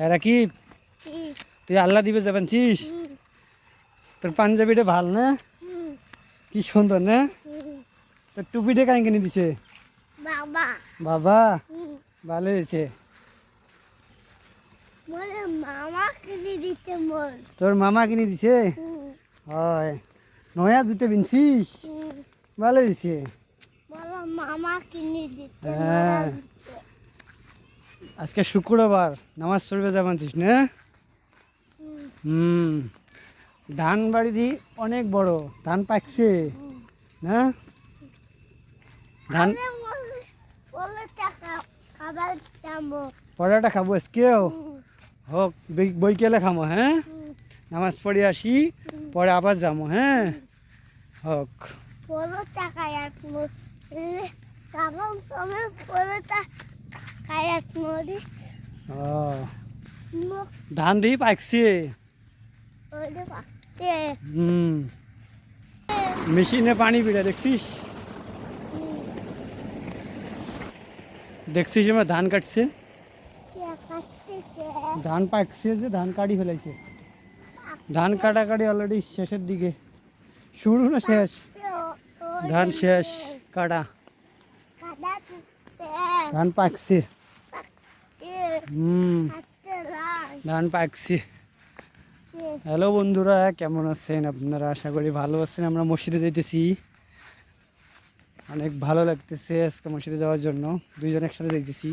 হ্যাঁ রাকিব, তুই আল্লাহ দিবে যাবেনছিস? তোর পাঞ্জাবিটা ভাল না? কি সুন্দর না? তোর টুপিটা কাই কিনে দিছে? বাবা বাবা ভালো হয়েছে। মামা কিনে দিতে বল। তোর মামা কিনে দিছে? হয়। নয়া জুতো কিনছিস? ভালো হয়েছে। বলো মামা কিনে দিতে। হ্যাঁ, আজকে শুক্রবার, নামাজ পড়বে যাবানছিস না? ধান বাড়ি অনেক বড়, ধান পাকছে না? ধান বলে টাকা খাবার দামো। পরোটা খাবো আজকেও। হোক, বইকেলে খামো। হ্যাঁ, নামাজ পড়ে আসি, পরে আবার যাবো। হ্যাঁ, হোক। বলো টাকা রাখবো, কারণ সময় বলে টাকা রাখবো। ও, ধান দিয়ে পাকছে। মেশিনে পানি পিড়ে দেখছিস? দেখছিস আমার ধান কাটছে, ধান পাকছে, যে ধান কাটি ফেলাইছে। ধান কাটাকাটি অলরেডি শেষের দিকে, শুরু না শেষ? ধান শেষ কাটা, ধান পাকছে। ধান পাকছে। হ্যালো বন্ধুরা, কেমন আছেন আপনারা? আশা করি ভালো আছেন। আমরা মসজিদে যাইতেছি, অনেক ভালো লাগতেছে আজকে মসজিদে যাওয়ার জন্য। দুইজন একসাথে দেখতেছি।